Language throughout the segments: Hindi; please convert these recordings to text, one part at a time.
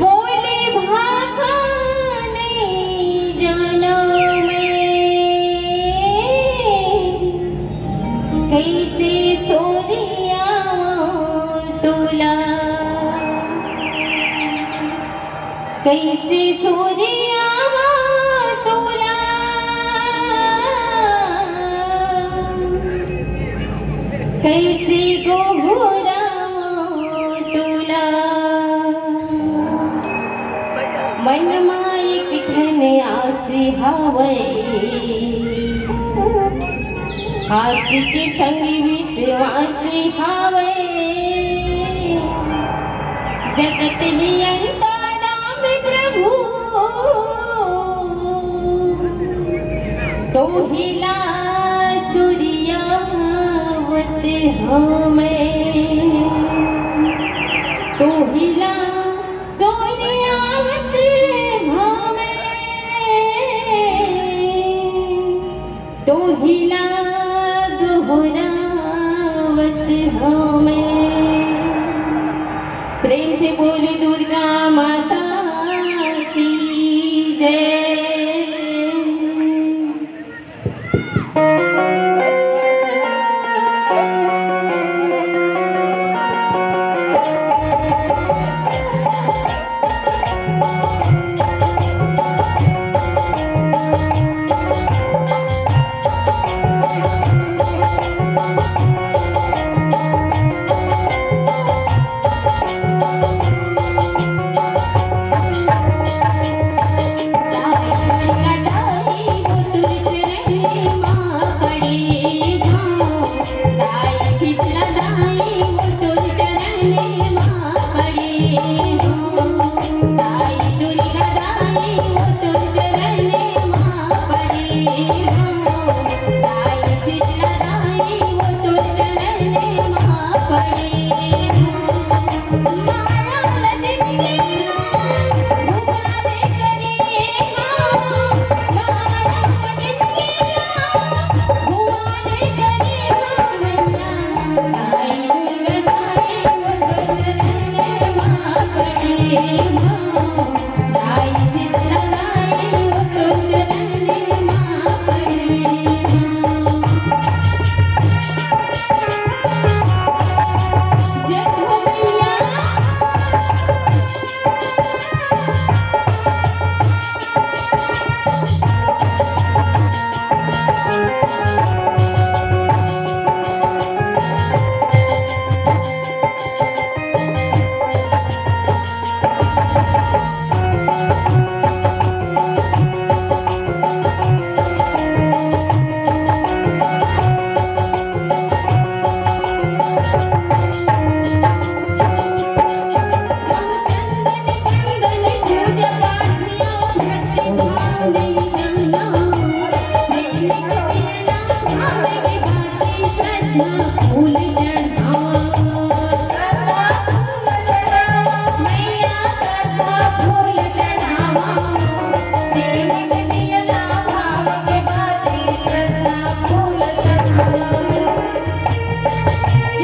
बोले भागा कैसे सूर्या तोला कैसे गोहरा तोला मन माई किठन आसी हावे आस के संग विश्वास हावे जगत ही अंता नाम प्रभु तो हिला सूर्यावत हमें तो हिला सोनियावत हमें तो हिला गोहरावत हमें। प्रेम से बोले दुर्गा माता की जय।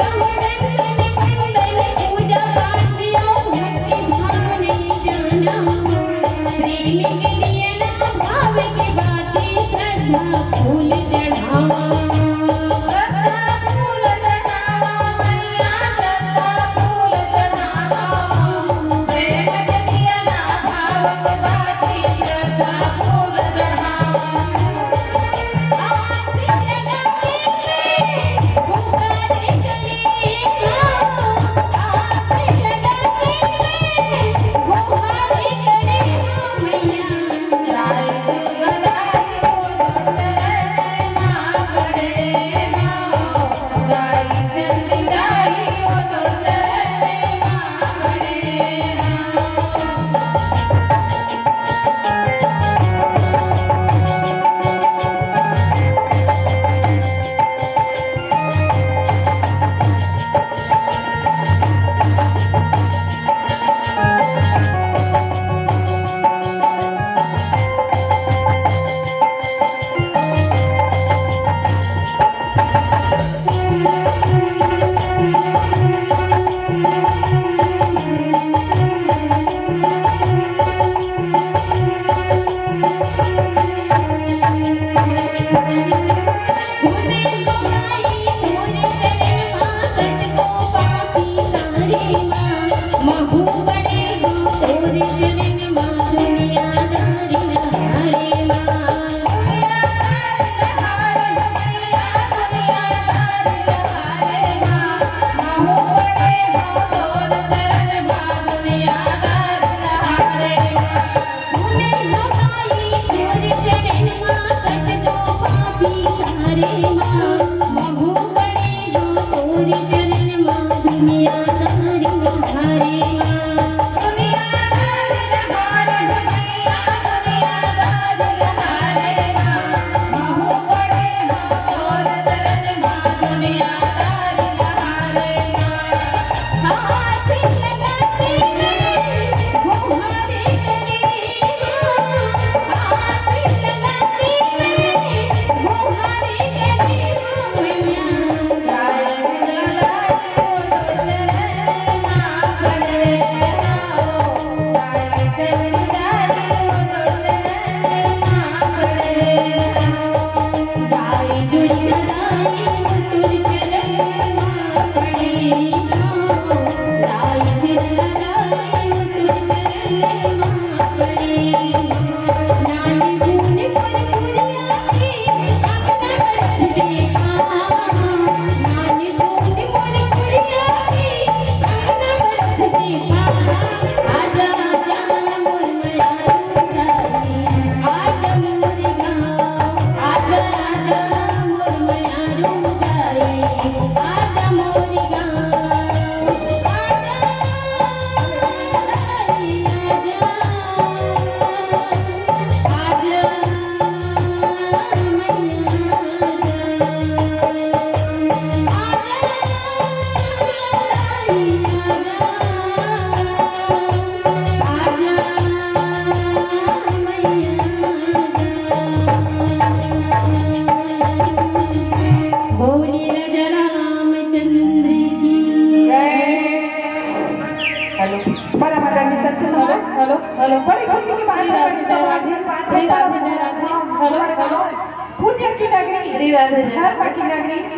Yo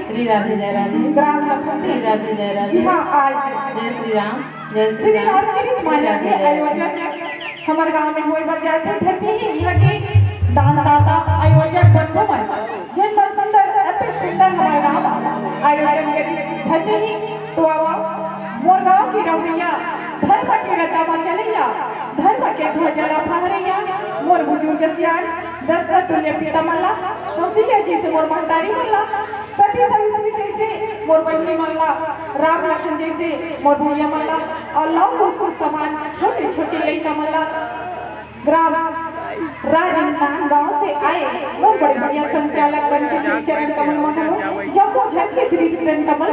श्री राधे जय राधे ग्राम श्री राधे जय राधे। हाँ आज जय श्री राम हमारे गांव में होई बर जाते थे यहाँ के दान दाता आयोजक बंधु मन जिन पर सुंदर अत्यंत सुंदर हमारे गांव आयोजन के धन्य ही तो आवा मोर गांव की रमैया धर्म के रत्ता में चलैया धर्म के ध्वजा फहरैया मोर बुजुर्ग सियान दशरथ तुल्य पिता मल्ला कौशल्या जी से मोर महतारी मल्ला सती सवित्री जैसे मोर बहनी मल्ला राम लखन जैसे मोर भैया मल्ला और लव कुछ समान छोटे छोटे लड़का मल्ला ग्राम राजस्थान गांव से आए मोर बड़े बढ़िया संचालक बन के श्री चरण कमल महलो जब वो झटके श्री चरण कमल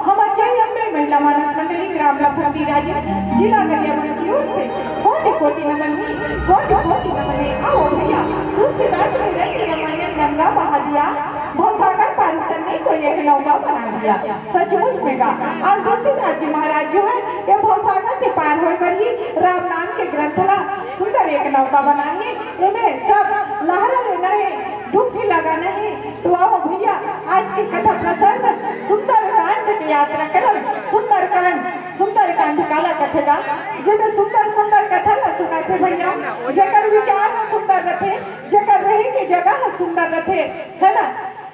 हमारे जय अम्बे महिला मानस मंडली ग्राम लखनती राज्य जिला गरियाबंद की ओर से कोटि कोटि नमन कोटि नमन आओ भैया तुलसीदास के रंग रामायण गंगा बहा दिया भवसागर पार उतरने को एक नौका बना दिया सचमुच में गा आज तुलसीदास जी महाराज जो है ये भवसागर से पार होकर ही राम नाम के ग्रंथला सुंदर एक नौका बनाए इन्हें सब लहरा लेना है डुबकी लगाना है तो आओ भैया आज की कथा प्रसंग सुंदर कांड की यात्रा कर सुंदर कांड काला कथेगा जिन्हें सुंदर सुंदर कथा ला सुनाते भैया जकर विचार सुंदर रथे जकर रहे की जगह सुंदर रथे है ना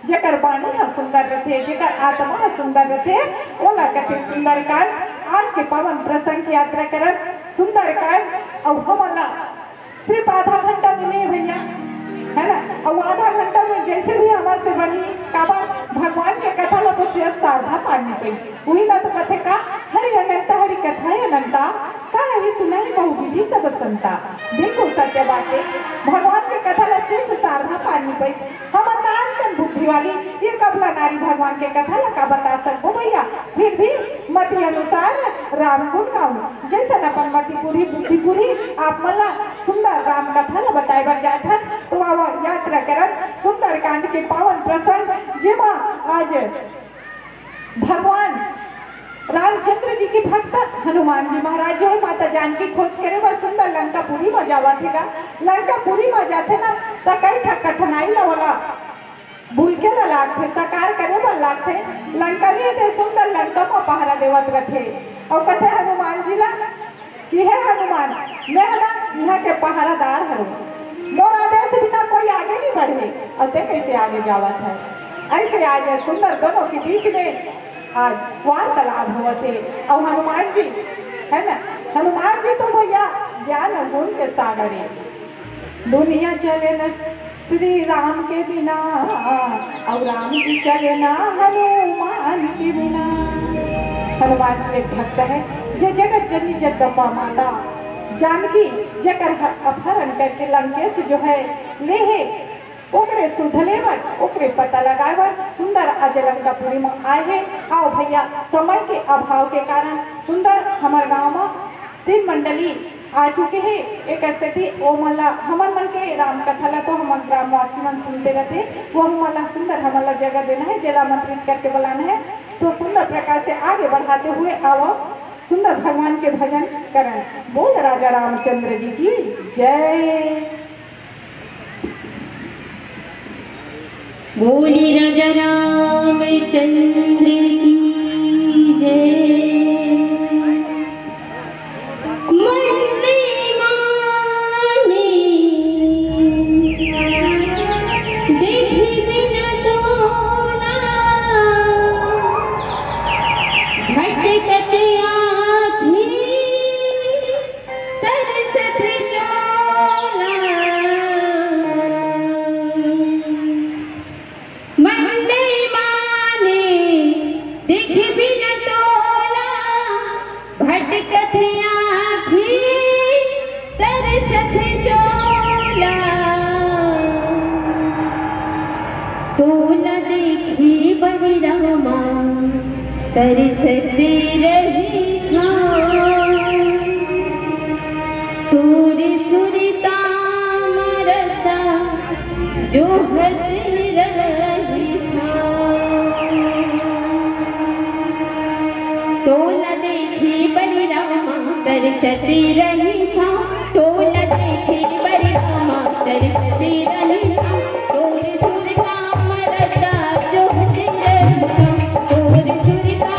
जकर वाणी सुंदर रथे जकर आत्मा सुंदर रथे ओला कथे सुंदर कांड आज के पवन प्रसंग की यात्रा कर सुंदर कांड और हमला सिर्फ आधा घंटा मिले भैया है ना और आधा घंटा में जैसे भी हमारे से बनी काबा भगवान के कथा ला तो साधा पानी पे वही ला तो कथे का हरि अनंता हरि कथा अनंता का ही सुनाई बहु विधि सब संता बिल्कुल सत्य बात है भगवान के कथा ला सिर्फ साधा पानी पे हम अनंत बुद्धि वाली ये कबला नारी भगवान के कथा ला का बता सको भैया फिर भी मति अनुसार राम गुण गाऊं जैसे अपन मति पूरी बुद्धि पूरी आप मला सुंदर राम कथा ला बताए बर जात है तो आओ यात्रा करत सुंदर कांड के पावन प्रसंग जेमा आज भगवान रामचंद्र जी की भक्त हनुमान जी महाराज जो है माता जानकी खोज करे वह सुंदर लंकापुरी में जावा थेगा लंकापुरी में जाते ना तो कई ठक कठिनाई न होला भूल के न लागते साकार करे बर लागते लंका नहीं थे सुंदर लंका में पहरा देवत रखे और कथे हनुमान जी ला कि है हनुमान मैं ना यहाँ के पहरादार हूँ मोर आदेश बिना कोई आगे नहीं बढ़े और ते कैसे आगे जावा था ऐसे आज सुंदर दोनों के बीच में आज वार्तालाप हुआ थे और हनुमान जी है ना हनुमान जी तो भैया ज्ञान गुण के सागर है दुनिया चले न श्री राम के बिना और राम जी चले ना हनुमान के बिना हनुमान जी एक भक्त है जे जगत जननी जगदम्बा माता जानकी जकर अपहरण करके लंकेश जो है ले है ओकरे सुधलेवर ओकरे पता लगावर सुंदर आज लंकापुरी में आए हैं। आओ भैया समय के अभाव के कारण सुंदर हमारे गाँव में 3 मंडली आ चुके हैं। एक ऐसे थी ओ मला हमार मन के राम कथा ला तो हमारे ग्रामवासी मन सुनते रहते वो मला सुंदर हमारा जगह देना है जिला मंत्रित करके बुलाना है। तो सुंदर प्रकार से आगे बढ़ाते हुए आओ सुंदर भगवान के भजन करें। बोल राजा रामचंद्र जी की जय। बोली राजा रामचंद्र की जय। तरसते रही सूर्य सुरता मरता जो हद रही था। तो न देखी बलि रामा तरसते रही था। तो न देखी बलि रामा तरसते रही था। सूर्य सुरता मरता जो हद रही था। सूर्य सुरता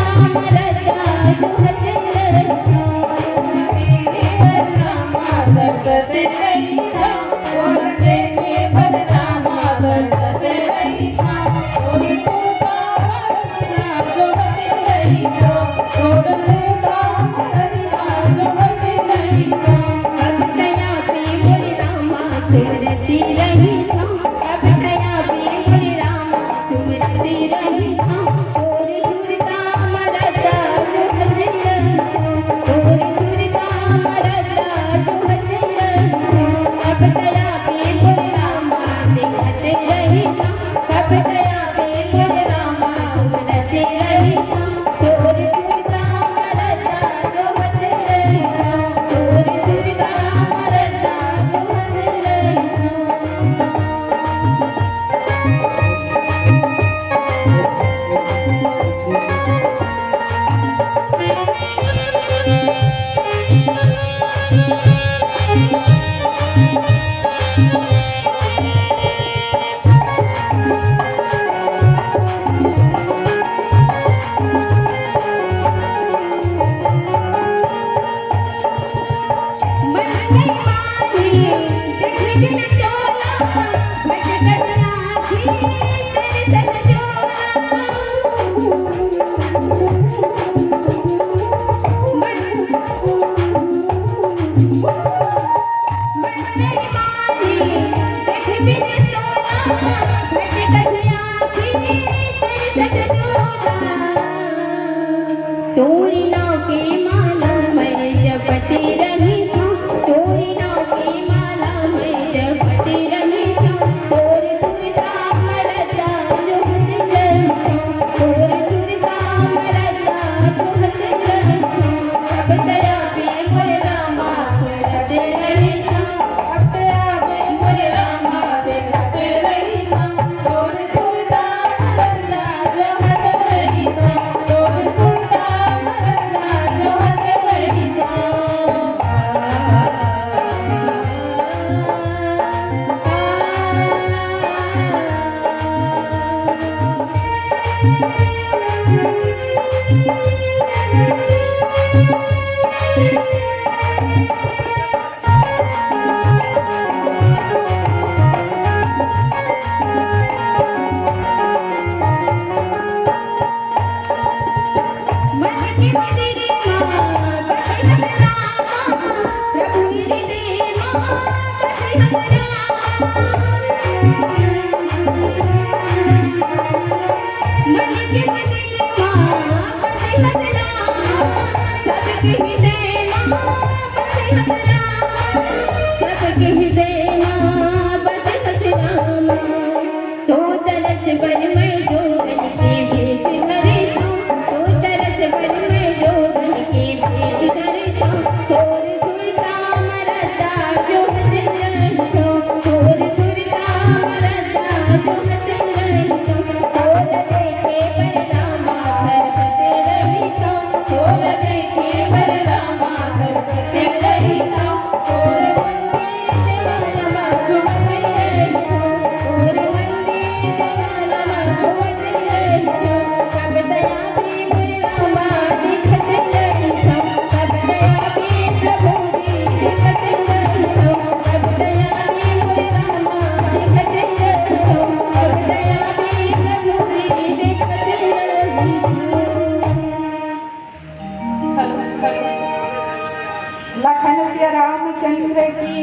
रामचंद्र की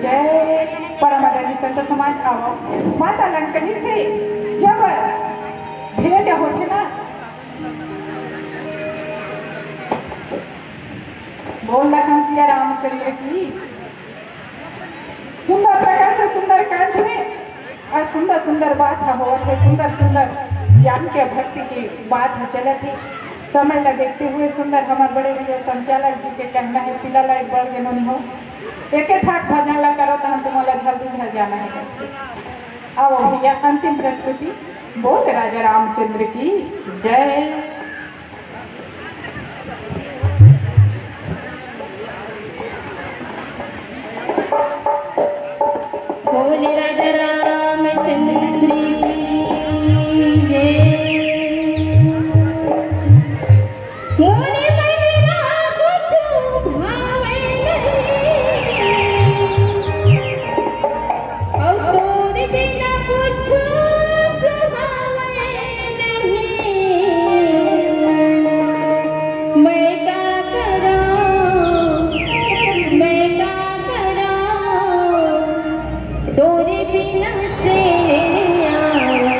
जय। परमादरणीय संत समाज आओ माता लंकनी से जब भेंट होते ना, बोल लखन सिया रामचंद्र की। सुंदर प्रकार से सुंदर कंठ में और सुंदर सुंदर बात हो, सुंदर सुंदर ज्ञान के भक्ति की बात हो चलती। समय ल देखते हुए सुंदर हमारे बड़े भैया संचालक जी के कहना है पिला ला एक बार जनोनी हो एक ठाक भजन ला करो तो हम तुम्हारा जल्दी घर जाना है। आओ भैया अंतिम प्रस्तुति बोल राजा रामचंद्र की जय। बोल राजा रामचंद्र की जय। मोरे मन ना कुछ भावे नहीं, और तोरे बिना कुछ सुहावे नहीं। मैं क्या करूं, मैं क्या करूं, तोरे बिना से आवे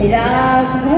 राघव।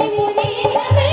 मुनि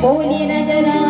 बोली नजर